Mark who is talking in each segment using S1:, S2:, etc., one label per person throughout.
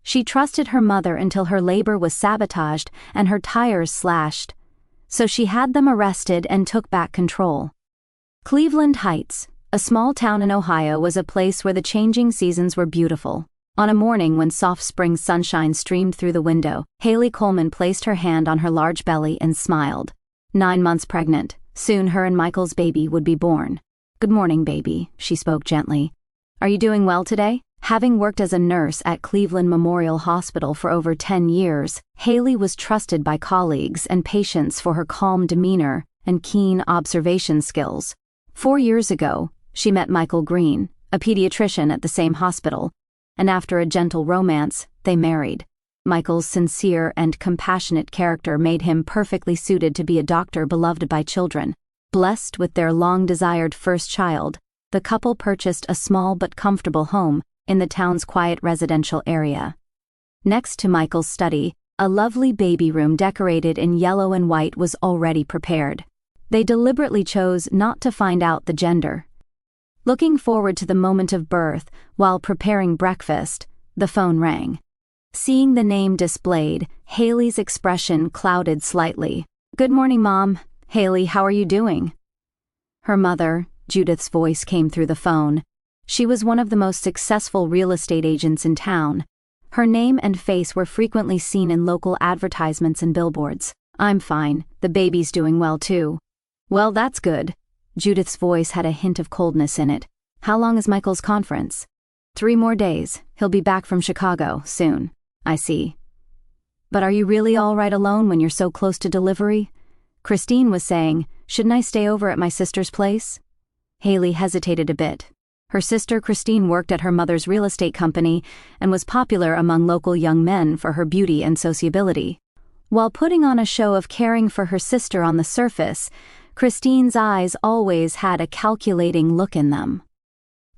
S1: She trusted her mother until her labor was sabotaged and her tires slashed. So she had them arrested and took back control. Cleveland Heights, a small town in Ohio, was a place where the changing seasons were beautiful. On a morning when soft spring sunshine streamed through the window, Haley Coleman placed her hand on her large belly and smiled. 9 months pregnant, soon her and Michael's baby would be born. "Good morning, baby," she spoke gently. "Are you doing well today?" Having worked as a nurse at Cleveland Memorial Hospital for over 10 years, Haley was trusted by colleagues and patients for her calm demeanor and keen observation skills. 4 years ago, she met Michael Green, a pediatrician at the same hospital, and after a gentle romance, they married. Michael's sincere and compassionate character made him perfectly suited to be a doctor beloved by children. Blessed with their long-desired first child, the couple purchased a small but comfortable home in the town's quiet residential area. Next to Michael's study, a lovely baby room decorated in yellow and white was already prepared. They deliberately chose not to find out the gender. Looking forward to the moment of birth, while preparing breakfast, the phone rang. Seeing the name displayed, Haley's expression clouded slightly. "Good morning, Mom. Haley, how are you doing?" Her mother, Judith's voice came through the phone. She was one of the most successful real estate agents in town. Her name and face were frequently seen in local advertisements and billboards. "I'm fine. The baby's doing well too." "Well, that's good." Judith's voice had a hint of coldness in it. "How long is Michael's conference?" 3 more days. He'll be back from Chicago soon." "I see. But are you really all right alone when you're so close to delivery?" Christine was saying, "Shouldn't I stay over at my sister's place?" Haley hesitated a bit. Her sister Christine worked at her mother's real estate company and was popular among local young men for her beauty and sociability. While putting on a show of caring for her sister on the surface, Christine's eyes always had a calculating look in them.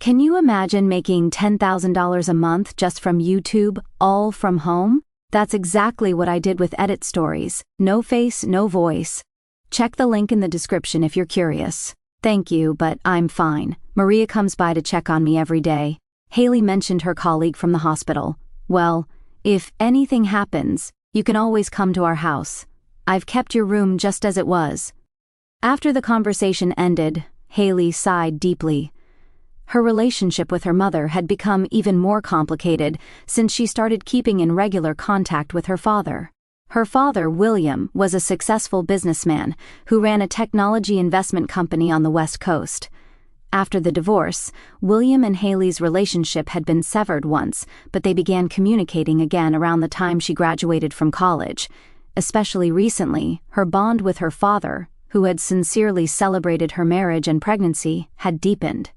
S1: Can you imagine making $10,000 a month just from YouTube, all from home? That's exactly what I did with Edit Stories. No face, no voice. Check the link in the description if you're curious. "Thank you, but I'm fine. Maria comes by to check on me every day." Haley mentioned her colleague from the hospital. "Well, if anything happens, you can always come to our house. I've kept your room just as it was." After the conversation ended, Haley sighed deeply. Her relationship with her mother had become even more complicated since she started keeping in regular contact with her father. Her father, William, was a successful businessman who ran a technology investment company on the West Coast. After the divorce, William and Haley's relationship had been severed once, but they began communicating again around the time she graduated from college. Especially recently, her bond with her father, who had sincerely celebrated her marriage and pregnancy, had deepened.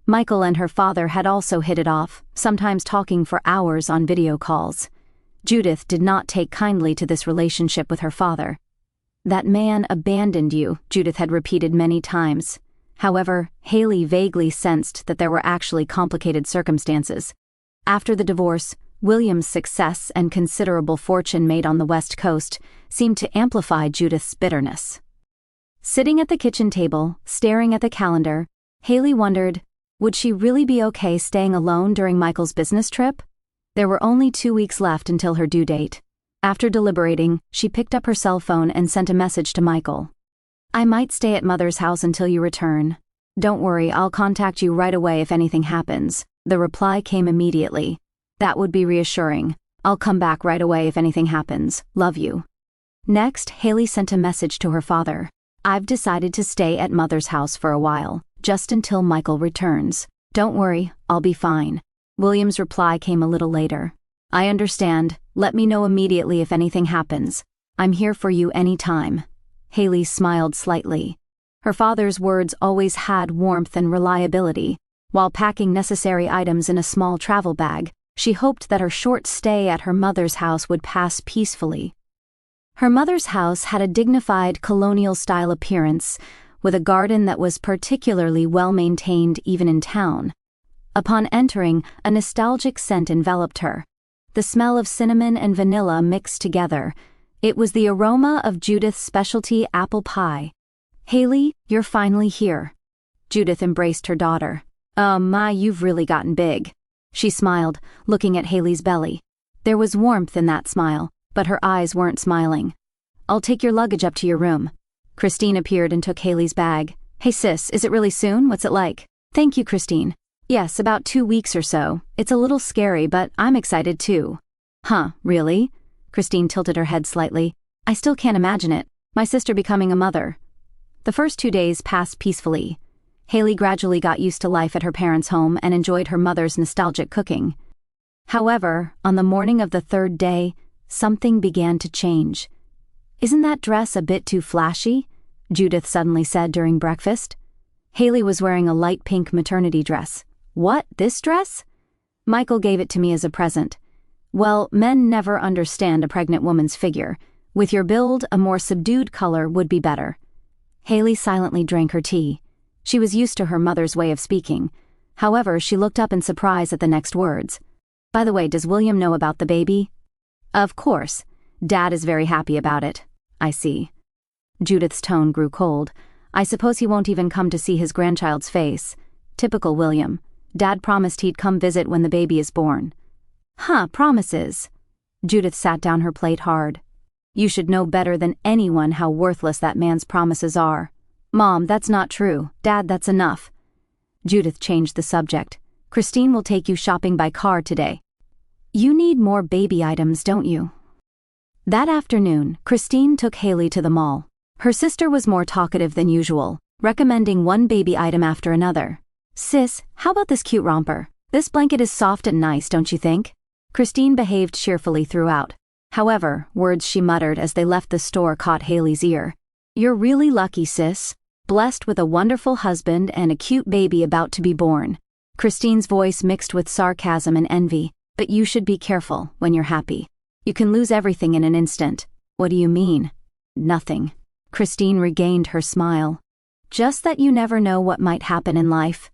S1: Michael and her father had also hit it off, sometimes talking for hours on video calls. Judith did not take kindly to this relationship with her father. "That man abandoned you," Judith had repeated many times. However, Haley vaguely sensed that there were actually complicated circumstances. After the divorce, William's success and considerable fortune made on the West Coast seemed to amplify Judith's bitterness. Sitting at the kitchen table, staring at the calendar, Haley wondered, would she really be okay staying alone during Michael's business trip? There were only 2 weeks left until her due date. After deliberating, she picked up her cell phone and sent a message to Michael. "I might stay at Mother's house until you return. Don't worry, I'll contact you right away if anything happens." The reply came immediately. "That would be reassuring. I'll come back right away if anything happens. Love you." Next, Haley sent a message to her father. "I've decided to stay at Mother's house for a while, just until Michael returns. Don't worry, I'll be fine." William's reply came a little later. "I understand. Let me know immediately if anything happens. I'm here for you any time." Haley smiled slightly. Her father's words always had warmth and reliability. While packing necessary items in a small travel bag, she hoped that her short stay at her mother's house would pass peacefully. Her mother's house had a dignified colonial-style appearance, with a garden that was particularly well-maintained even in town. Upon entering, a nostalgic scent enveloped her. The smell of cinnamon and vanilla mixed together. It was the aroma of Judith's specialty apple pie. "Haley, you're finally here." Judith embraced her daughter. "Oh my, you've really gotten big." She smiled, looking at Haley's belly. There was warmth in that smile, but her eyes weren't smiling. "I'll take your luggage up to your room." Christine appeared and took Haley's bag. "Hey sis, is it really soon? What's it like?" "Thank you, Christine. Yes, about 2 weeks or so. It's a little scary, but I'm excited too." "Huh, really?" Christine tilted her head slightly. "I still can't imagine it. My sister becoming a mother." The first 2 days passed peacefully. Haley gradually got used to life at her parents' home and enjoyed her mother's nostalgic cooking. However, on the morning of the 3rd day, something began to change. "Isn't that dress a bit too flashy?" Judith suddenly said during breakfast. Haley was wearing a light pink maternity dress. "What, this dress?" "Michael gave it to me as a present." "Well, men never understand a pregnant woman's figure. With your build, a more subdued color would be better." Haley silently drank her tea. She was used to her mother's way of speaking. However, she looked up in surprise at the next words. "By the way, does William know about the baby?" "Of course. Dad is very happy about it." "I see." Judith's tone grew cold. "I suppose he won't even come to see his grandchild's face. Typical William. Dad promised he'd come visit when the baby is born." "Huh, promises." Judith sat down her plate hard. "You should know better than anyone how worthless that man's promises are." "Mom, that's not true. Dad, that's enough." Judith changed the subject. "Christine will take you shopping by car today." "You need more baby items, don't you?" That afternoon, Christine took Haley to the mall. Her sister was more talkative than usual, recommending one baby item after another. "Sis, how about this cute romper? This blanket is soft and nice, don't you think?" Christine behaved cheerfully throughout. However, words she muttered as they left the store caught Haley's ear. "You're really lucky, sis. Blessed with a wonderful husband and a cute baby about to be born." Christine's voice mixed with sarcasm and envy. "But you should be careful when you're happy. You can lose everything in an instant." "What do you mean?" "Nothing." Christine regained her smile. "Just that you never know what might happen in life."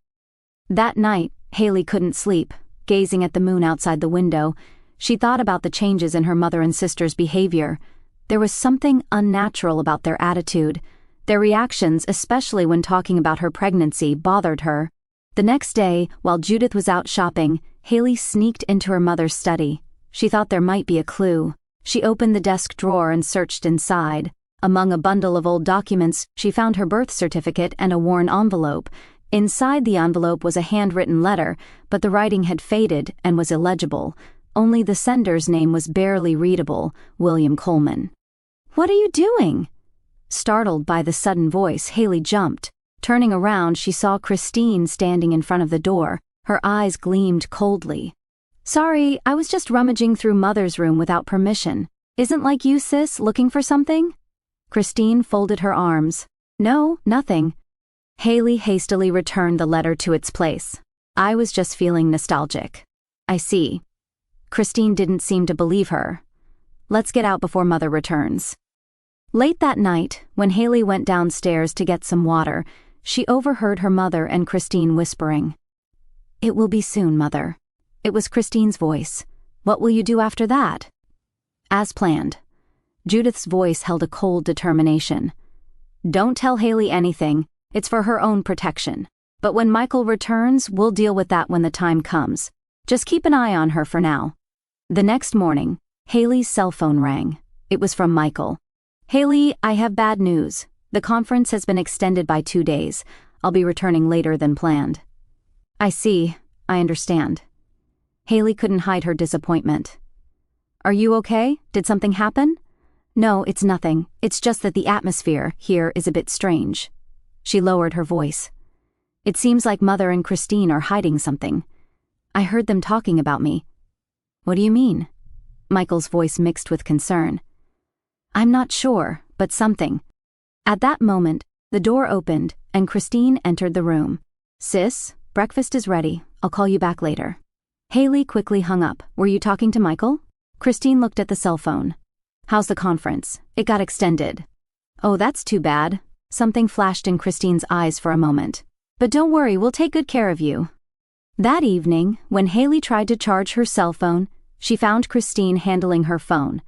S1: That night, Haley couldn't sleep. Gazing at the moon outside the window, she thought about the changes in her mother and sister's behavior. There was something unnatural about their attitude. Their reactions, especially when talking about her pregnancy, bothered her. The next day, while Judith was out shopping, Haley sneaked into her mother's study. She thought there might be a clue. She opened the desk drawer and searched inside. Among a bundle of old documents, she found her birth certificate and a worn envelope. Inside the envelope was a handwritten letter, but the writing had faded and was illegible. Only the sender's name was barely readable, William Coleman. "What are you doing?" Startled by the sudden voice, Haley jumped. Turning around, she saw Christine standing in front of the door. Her eyes gleamed coldly. "Sorry, I was just rummaging through Mother's room without permission. Isn't like you, sis, looking for something?" Christine folded her arms. "No, nothing." Haley hastily returned the letter to its place. "I was just feeling nostalgic." "I see." Christine didn't seem to believe her. "Let's get out before Mother returns." Late that night, when Haley went downstairs to get some water, she overheard her mother and Christine whispering. "It will be soon, Mother." It was Christine's voice. "What will you do after that?" As planned. Judith's voice held a cold determination. "Don't tell Haley anything. It's for her own protection. But when Michael returns, we'll deal with that when the time comes. Just keep an eye on her for now." The next morning, Haley's cell phone rang. It was from Michael. "Haley, I have bad news. The conference has been extended by 2 days. I'll be returning later than planned." "I see. I understand." Haley couldn't hide her disappointment. "Are you okay? Did something happen?" "No, it's nothing. It's just that the atmosphere here is a bit strange." She lowered her voice. "It seems like Mother and Christine are hiding something. I heard them talking about me." "What do you mean?" Michael's voice mixed with concern. "I'm not sure, but something." At that moment, the door opened and Christine entered the room. "Sis, breakfast is ready. I'll call you back later." Haley quickly hung up. "Were you talking to Michael?" Christine looked at the cell phone. "How's the conference?" "It got extended." "Oh, that's too bad." Something flashed in Christine's eyes for a moment. "But don't worry, we'll take good care of you." That evening, when Haley tried to charge her cell phone, she found Christine handling her phone.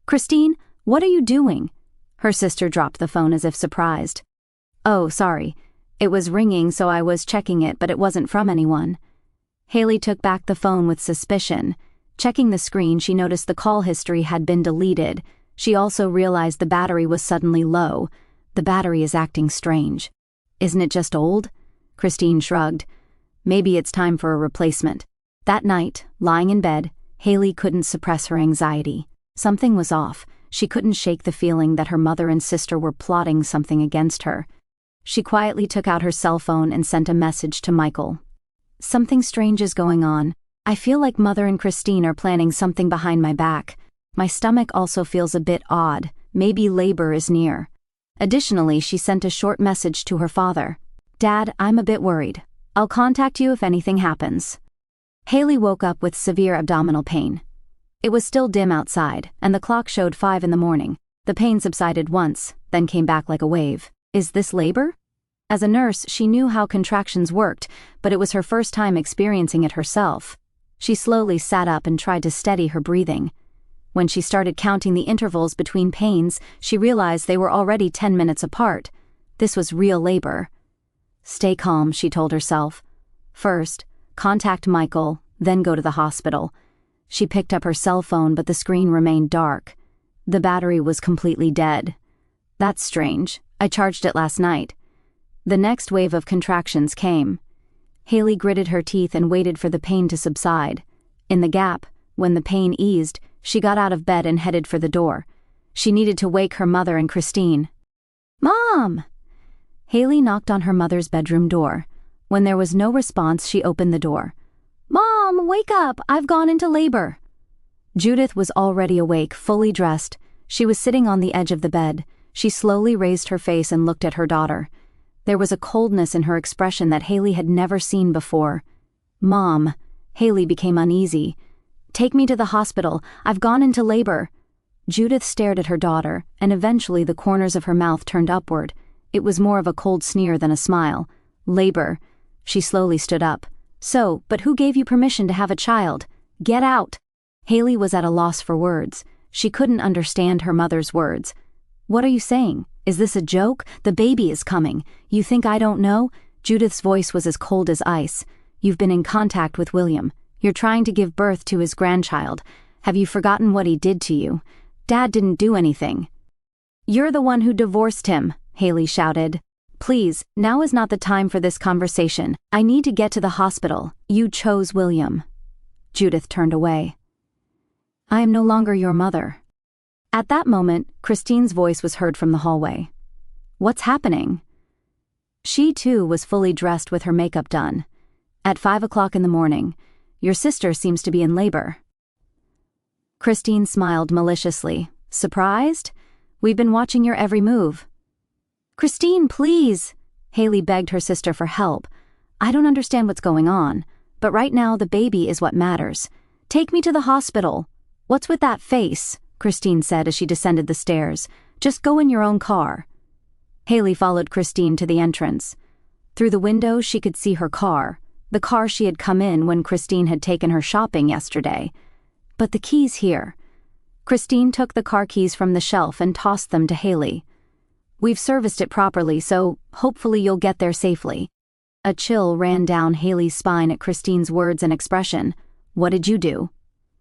S1: "Christine, what are you doing?" Her sister dropped the phone as if surprised. "Oh, sorry. It was ringing, so I was checking it, but it wasn't from anyone." Haley took back the phone with suspicion. Checking the screen, she noticed the call history had been deleted. She also realized the battery was suddenly low. The battery is acting strange. Isn't it just old? Christine shrugged. Maybe it's time for a replacement. That night, lying in bed, Haley couldn't suppress her anxiety. Something was off. She couldn't shake the feeling that her mother and sister were plotting something against her. She quietly took out her cell phone and sent a message to Michael. Something strange is going on. I feel like Mother and Christine are planning something behind my back. My stomach also feels a bit odd. Maybe labor is near. Additionally, she sent a short message to her father. Dad, I'm a bit worried. I'll contact you if anything happens. Haley woke up with severe abdominal pain. It was still dim outside, and the clock showed 5 in the morning. The pain subsided once, then came back like a wave. Is this labor? As a nurse, she knew how contractions worked, but it was her first time experiencing it herself. She slowly sat up and tried to steady her breathing. When she started counting the intervals between pains, she realized they were already 10 minutes apart. This was real labor. Stay calm, she told herself. First, contact Michael, then go to the hospital. She picked up her cell phone, but the screen remained dark. The battery was completely dead. That's strange. I charged it last night. The next wave of contractions came. Haley gritted her teeth and waited for the pain to subside. In the gap, when the pain eased, she got out of bed and headed for the door. She needed to wake her mother and Christine. Mom! Haley knocked on her mother's bedroom door. When there was no response, she opened the door. Mom, wake up! I've gone into labor. Judith was already awake, fully dressed. She was sitting on the edge of the bed. She slowly raised her face and looked at her daughter. There was a coldness in her expression that Haley had never seen before. Mom. Haley became uneasy. Take me to the hospital. I've gone into labor. Judith stared at her daughter, and eventually the corners of her mouth turned upward. It was more of a cold sneer than a smile. Labor. She slowly stood up. So, but who gave you permission to have a child? Get out! Haley was at a loss for words. She couldn't understand her mother's words. What are you saying? Is this a joke? The baby is coming. You think I don't know? Judith's voice was as cold as ice. You've been in contact with William. You're trying to give birth to his grandchild. Have you forgotten what he did to you? Dad didn't do anything. You're the one who divorced him, Haley shouted. Please, now is not the time for this conversation. I need to get to the hospital. You chose William. Judith turned away. I am no longer your mother. At that moment, Christine's voice was heard from the hallway. What's happening? She, too, was fully dressed with her makeup done. At 5 o'clock in the morning, your sister seems to be in labor. Christine smiled maliciously. Surprised? We've been watching your every move. Christine, please! Haley begged her sister for help. I don't understand what's going on, but right now the baby is what matters. Take me to the hospital. What's with that face? Christine said as she descended the stairs. Just go in your own car. Haley followed Christine to the entrance. Through the window she could see her car, the car she had come in when Christine had taken her shopping yesterday. But the keys here. Christine took the car keys from the shelf and tossed them to Haley. We've serviced it properly, so hopefully you'll get there safely. A chill ran down Haley's spine at Christine's words and expression. What did you do?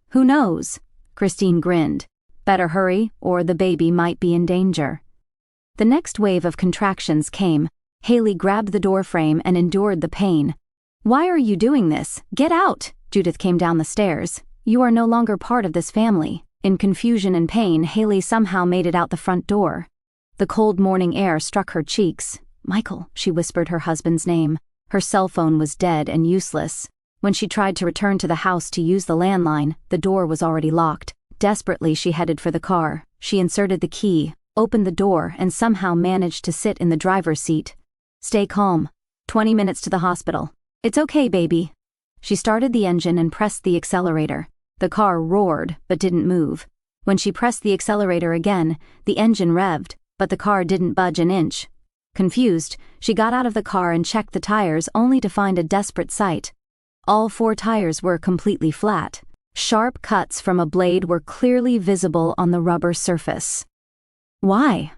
S1: Who knows? Christine grinned. Better hurry, or the baby might be in danger. The next wave of contractions came. Haley grabbed the door frame and endured the pain. Why are you doing this? Get out! Judith came down the stairs. You are no longer part of this family. In confusion and pain, Haley somehow made it out the front door. The cold morning air struck her cheeks. Michael, she whispered her husband's name. Her cell phone was dead and useless. When she tried to return to the house to use the landline, the door was already locked. Desperately, she headed for the car. She inserted the key, opened the door, and somehow managed to sit in the driver's seat. Stay calm. 20 minutes to the hospital. It's okay, baby. She started the engine and pressed the accelerator. The car roared, but didn't move. When she pressed the accelerator again, the engine revved, but the car didn't budge an inch. Confused, she got out of the car and checked the tires only to find a desperate sight. All 4 tires were completely flat. Sharp cuts from a blade were clearly visible on the rubber surface. Why?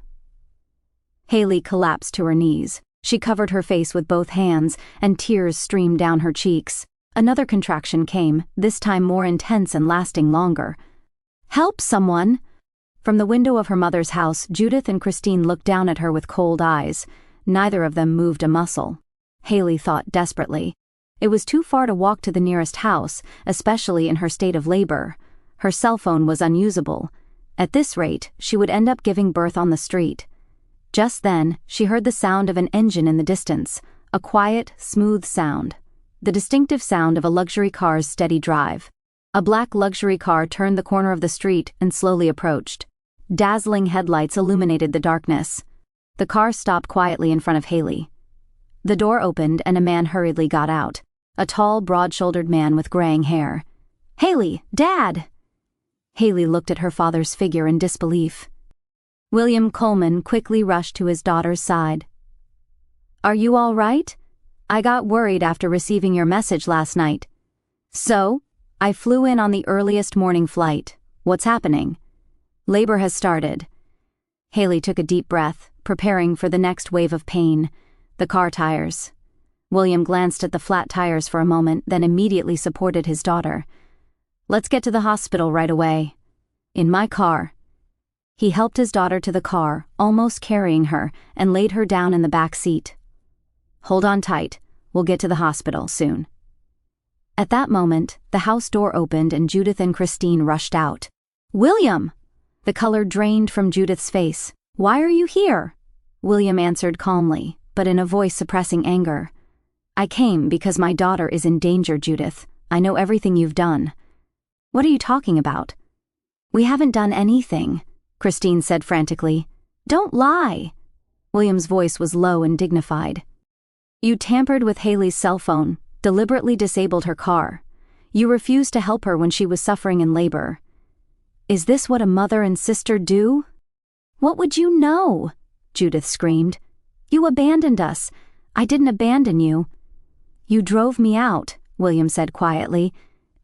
S1: Haley collapsed to her knees. She covered her face with both hands, and tears streamed down her cheeks. Another contraction came, this time more intense and lasting longer. "Help someone!" From the window of her mother's house, Judith and Christine looked down at her with cold eyes. Neither of them moved a muscle. Haley thought desperately. It was too far to walk to the nearest house, especially in her state of labor. Her cell phone was unusable. At this rate, she would end up giving birth on the street. Just then, she heard the sound of an engine in the distance, a quiet, smooth sound. The distinctive sound of a luxury car's steady drive. A black luxury car turned the corner of the street and slowly approached. Dazzling headlights illuminated the darkness. The car stopped quietly in front of Haley. The door opened and a man hurriedly got out. A tall, broad-shouldered man with graying hair. "Haley, Dad!" Haley looked at her father's figure in disbelief. William Coleman quickly rushed to his daughter's side. "Are you all right? I got worried after receiving your message last night." "So? I flew in on the earliest morning flight. What's happening?" "Labor has started." Haley took a deep breath, preparing for the next wave of pain. The car tires. William glanced at the flat tires for a moment, then immediately supported his daughter. "Let's get to the hospital right away." "In my car." He helped his daughter to the car, almost carrying her, and laid her down in the back seat. "Hold on tight. We'll get to the hospital soon." At that moment, the house door opened and Judith and Christine rushed out. "William!" The color drained from Judith's face. "Why are you here?" William answered calmly, but in a voice suppressing anger. "I came because my daughter is in danger, Judith. I know everything you've done." "What are you talking about?" "We haven't done anything," Christine said frantically. "Don't lie." William's voice was low and dignified. "You tampered with Haley's cell phone, deliberately disabled her car. You refused to help her when she was suffering in labor. Is this what a mother and sister do?" "What would you know?" Judith screamed. "You abandoned us. I didn't abandon you." "You drove me out," William said quietly.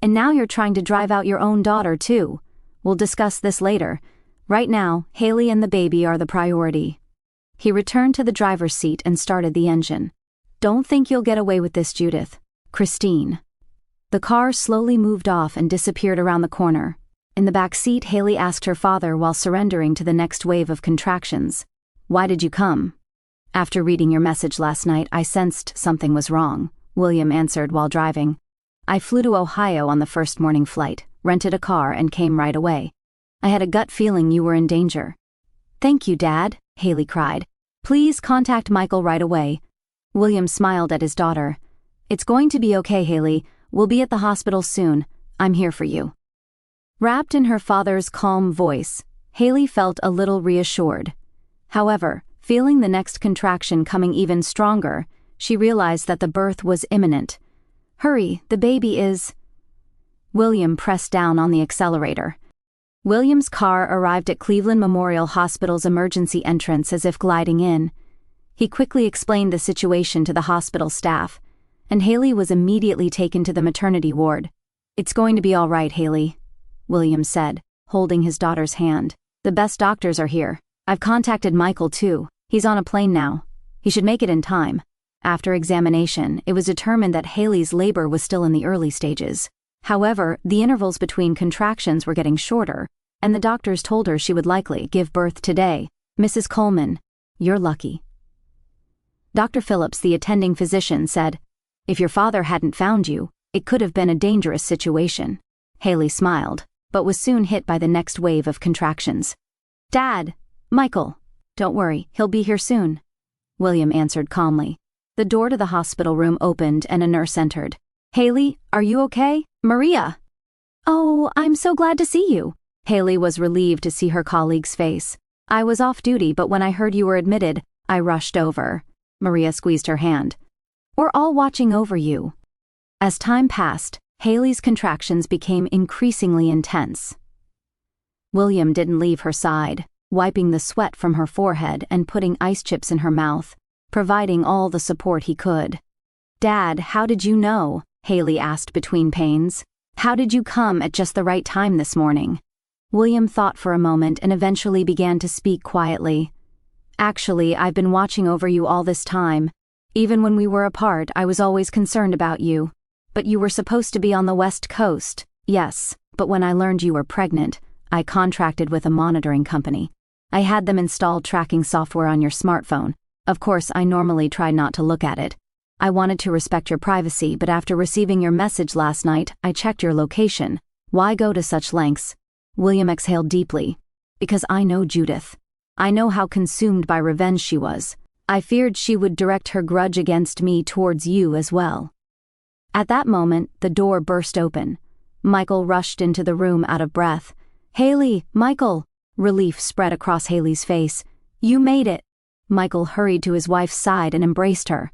S1: "And now you're trying to drive out your own daughter, too. We'll discuss this later. Right now, Haley and the baby are the priority." He returned to the driver's seat and started the engine. "Don't think you'll get away with this, Judith. Christine." The car slowly moved off and disappeared around the corner. In the back seat, Haley asked her father while surrendering to the next wave of contractions. "Why did you come?" "After reading your message last night, I sensed something was wrong," William answered while driving. "I flew to Ohio on the first morning flight, rented a car, and came right away. I had a gut feeling you were in danger." "Thank you, Dad," Haley cried. "Please contact Michael right away." William smiled at his daughter. "It's going to be okay, Haley. We'll be at the hospital soon. I'm here for you." Wrapped in her father's calm voice, Haley felt a little reassured. However, feeling the next contraction coming even stronger, she realized that the birth was imminent. "Hurry, the baby is—" William pressed down on the accelerator. William's car arrived at Cleveland Memorial Hospital's emergency entrance as if gliding in. He quickly explained the situation to the hospital staff, and Haley was immediately taken to the maternity ward. "It's going to be all right, Haley," William said, holding his daughter's hand. "The best doctors are here. I've contacted Michael too. He's on a plane now. He should make it in time." After examination, it was determined that Haley's labor was still in the early stages. However, the intervals between contractions were getting shorter, and the doctors told her she would likely give birth today. "Mrs. Coleman, you're lucky." Dr. Phillips, the attending physician, said, "If your father hadn't found you, it could have been a dangerous situation." Haley smiled, but was soon hit by the next wave of contractions. "Dad! Michael! Don't worry, he'll be here soon," William answered calmly. The door to the hospital room opened and a nurse entered. "Haley, are you okay? Maria!" "Oh, I'm so glad to see you." Haley was relieved to see her colleague's face. "I was off duty, but when I heard you were admitted, I rushed over." Maria squeezed her hand. "We're all watching over you." As time passed, Haley's contractions became increasingly intense. William didn't leave her side, wiping the sweat from her forehead and putting ice chips in her mouth, providing all the support he could. "Dad, how did you know?" Haley asked between pains. "How did you come at just the right time this morning?" William thought for a moment and eventually began to speak quietly. "Actually, I've been watching over you all this time. Even when we were apart, I was always concerned about you. But you were supposed to be on the West Coast. Yes, but when I learned you were pregnant, I contracted with a monitoring company. I had them install tracking software on your smartphone. Of course, I normally try not to look at it. I wanted to respect your privacy, but after receiving your message last night, I checked your location. Why go to such lengths? William exhaled deeply. Because I know Judith. I know how consumed by revenge she was. I feared she would direct her grudge against me towards you as well. At that moment, the door burst open. Michael rushed into the room out of breath. Haley, Michael! Relief spread across Haley's face. You made it! Michael hurried to his wife's side and embraced her.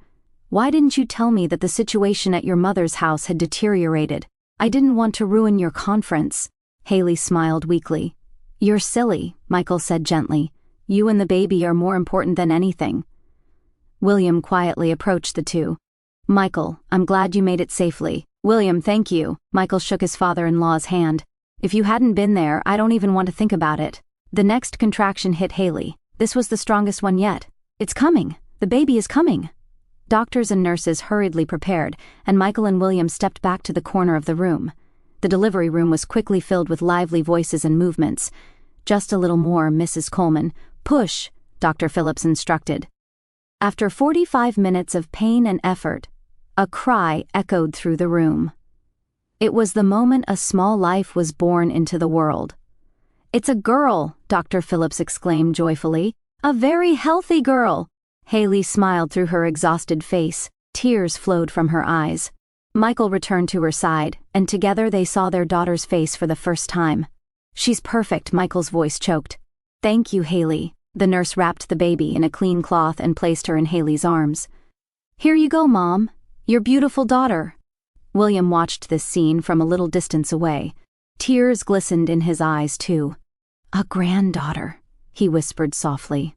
S1: Why didn't you tell me that the situation at your mother's house had deteriorated? I didn't want to ruin your conference. Haley smiled weakly. You're silly, Michael said gently. You and the baby are more important than anything. William quietly approached the two. Michael, I'm glad you made it safely. William, thank you. Michael shook his father-in-law's hand. If you hadn't been there, I don't even want to think about it. The next contraction hit Haley. This was the strongest one yet. It's coming. The baby is coming. Doctors and nurses hurriedly prepared, and Michael and William stepped back to the corner of the room. The delivery room was quickly filled with lively voices and movements. Just a little more, Mrs. Coleman. Push, Dr. Phillips instructed. After 45 minutes of pain and effort, a cry echoed through the room. It was the moment a small life was born into the world. It's a girl, Dr. Phillips exclaimed joyfully. A very healthy girl. Haley smiled through her exhausted face. Tears flowed from her eyes. Michael returned to her side, and together they saw their daughter's face for the first time. She's perfect, Michael's voice choked. Thank you, Haley. The nurse wrapped the baby in a clean cloth and placed her in Haley's arms. Here you go, Mom. Your beautiful daughter. William watched this scene from a little distance away. Tears glistened in his eyes, too. A granddaughter, he whispered softly.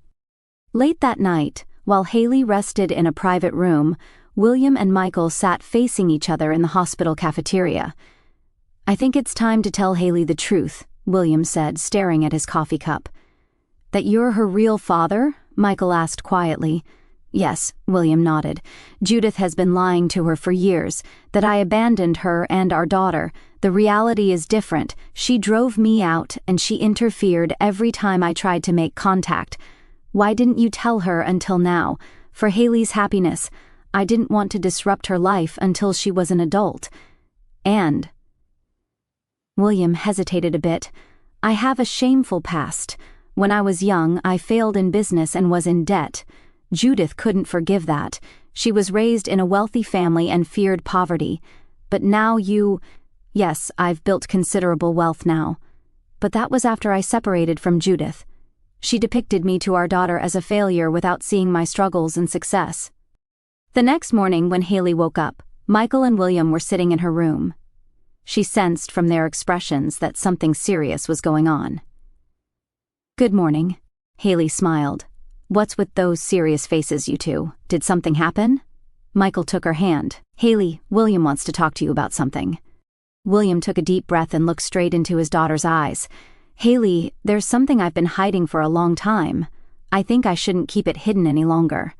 S1: Late that night, while Haley rested in a private room, William and Michael sat facing each other in the hospital cafeteria. I think it's time to tell Haley the truth, William said, staring at his coffee cup. That you're her real father? Michael asked quietly. Yes, William nodded. Judith has been lying to her for years, that I abandoned her and our daughter. The reality is different. She drove me out, and she interfered every time I tried to make contact. Why didn't you tell her until now? For Haley's happiness. I didn't want to disrupt her life until she was an adult. And... William hesitated a bit. I have a shameful past. When I was young, I failed in business and was in debt. Judith couldn't forgive that. She was raised in a wealthy family and feared poverty. But now you... Yes, I've built considerable wealth now. But that was after I separated from Judith. She depicted me to our daughter as a failure without seeing my struggles and success. The next morning when Haley woke up, Michael and William were sitting in her room. She sensed from their expressions that something serious was going on. Good morning. Haley smiled. What's with those serious faces, you two? Did something happen? Michael took her hand. Haley, William wants to talk to you about something. William took a deep breath and looked straight into his daughter's eyes. Haley, there's something I've been hiding for a long time. I think I shouldn't keep it hidden any longer.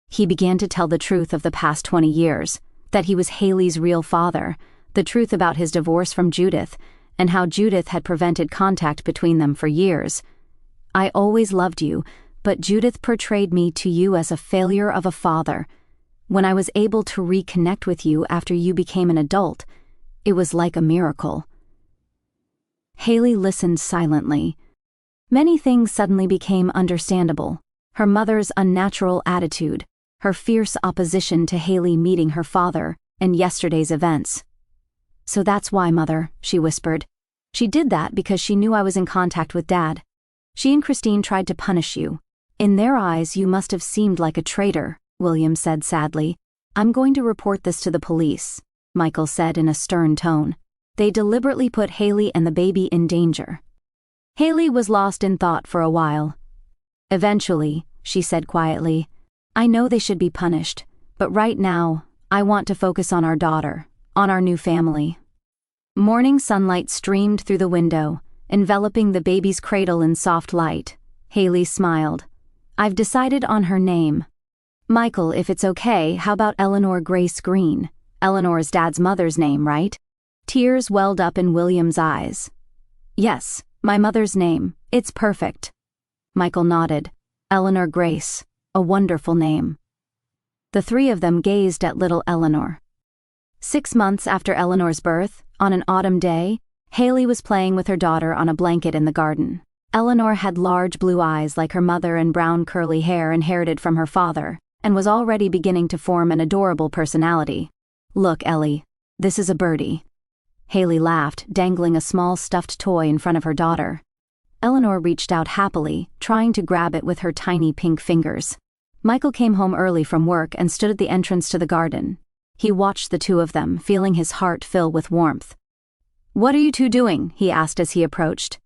S1: He began to tell the truth of the past 20 years, that he was Haley's real father, the truth about his divorce from Judith, and how Judith had prevented contact between them for years. I always loved you, but Judith portrayed me to you as a failure of a father. When I was able to reconnect with you after you became an adult, it was like a miracle. Haley listened silently. Many things suddenly became understandable. Her mother's unnatural attitude, her fierce opposition to Haley meeting her father, and yesterday's events. So that's why, Mother, she whispered. She did that because she knew I was in contact with Dad. She and Christine tried to punish you. In their eyes, you must have seemed like a traitor, William said sadly. I'm going to report this to the police, Michael said in a stern tone. They deliberately put Haley and the baby in danger. Haley was lost in thought for a while. Eventually, she said quietly, I know they should be punished, but right now, I want to focus on our daughter, on our new family. Morning sunlight streamed through the window, enveloping the baby's cradle in soft light. Haley smiled. I've decided on her name. Michael, if it's okay, how about Eleanor Grace Green? Eleanor's dad's mother's name, right? Tears welled up in William's eyes. Yes, my mother's name. It's perfect. Michael nodded. Eleanor Grace. A wonderful name. The three of them gazed at little Eleanor. 6 months after Eleanor's birth, on an autumn day, Haley was playing with her daughter on a blanket in the garden. Eleanor had large blue eyes like her mother and brown curly hair inherited from her father, and was already beginning to form an adorable personality. Look, Ellie, this is a birdie. Haley laughed, dangling a small stuffed toy in front of her daughter. Eleanor reached out happily, trying to grab it with her tiny pink fingers. Michael came home early from work and stood at the entrance to the garden. He watched the two of them, feeling his heart fill with warmth. "What are you two doing?" he asked as he approached.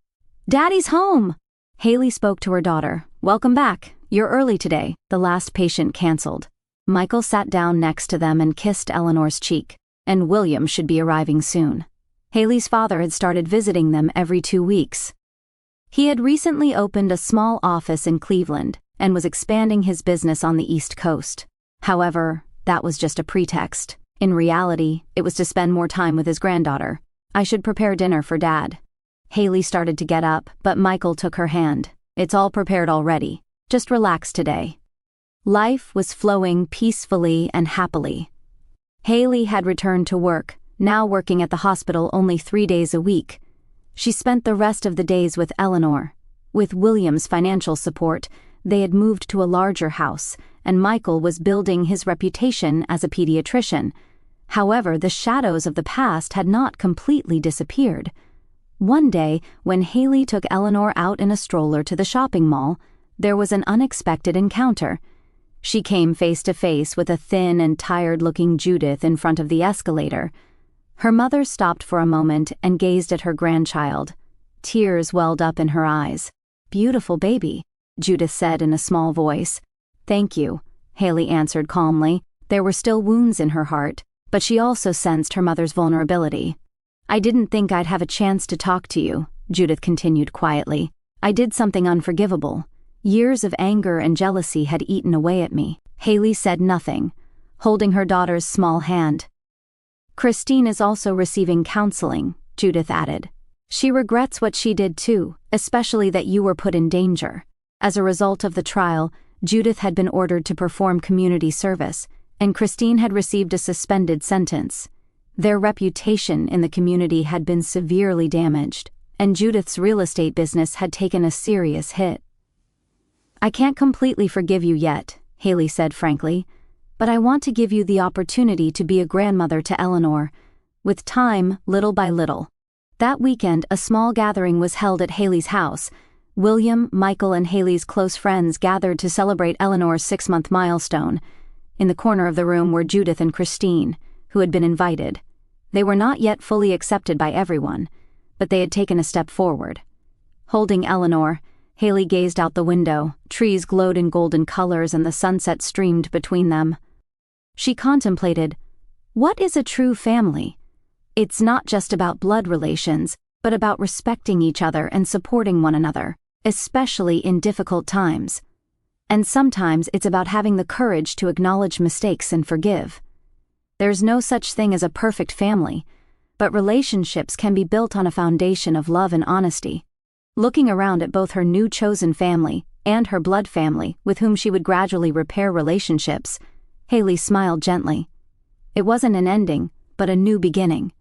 S1: "Daddy's home!" Haley spoke to her daughter. "Welcome back. You're early today." The last patient canceled. Michael sat down next to them and kissed Eleanor's cheek. And William should be arriving soon. Haley's father had started visiting them every 2 weeks. He had recently opened a small office in Cleveland and was expanding his business on the East Coast. However, that was just a pretext. In reality, it was to spend more time with his granddaughter. "I should prepare dinner for Dad." Haley started to get up, but Michael took her hand. "It's all prepared already. Just relax today." Life was flowing peacefully and happily. Haley had returned to work, now working at the hospital only 3 days a week. She spent the rest of the days with Eleanor. With William's financial support, they had moved to a larger house, and Michael was building his reputation as a pediatrician. However, the shadows of the past had not completely disappeared. One day, when Haley took Eleanor out in a stroller to the shopping mall, there was an unexpected encounter. She came face to face with a thin and tired-looking Judith in front of the escalator. Her mother stopped for a moment and gazed at her grandchild. Tears welled up in her eyes. "Beautiful baby," Judith said in a small voice. "Thank you," Haley answered calmly. There were still wounds in her heart, but she also sensed her mother's vulnerability. "I didn't think I'd have a chance to talk to you," Judith continued quietly. "I did something unforgivable. Years of anger and jealousy had eaten away at me." Haley said nothing, holding her daughter's small hand. "Christine is also receiving counseling," Judith added. "She regrets what she did too, especially that you were put in danger." As a result of the trial, Judith had been ordered to perform community service, and Christine had received a suspended sentence. Their reputation in the community had been severely damaged, and Judith's real estate business had taken a serious hit. "I can't completely forgive you yet," Haley said frankly, "but I want to give you the opportunity to be a grandmother to Eleanor, with time, little by little." That weekend, a small gathering was held at Haley's house. William, Michael, and Haley's close friends gathered to celebrate Eleanor's 6-month milestone. In the corner of the room were Judith and Christine, who had been invited. They were not yet fully accepted by everyone, but they had taken a step forward. Holding Eleanor, Haley gazed out the window. Trees glowed in golden colors and the sunset streamed between them. She contemplated, what is a true family? It's not just about blood relations, but about respecting each other and supporting one another, especially in difficult times. And sometimes it's about having the courage to acknowledge mistakes and forgive. There's no such thing as a perfect family, but relationships can be built on a foundation of love and honesty. Looking around at both her new chosen family and her blood family, with whom she would gradually repair relationships, Haley smiled gently. It wasn't an ending, but a new beginning.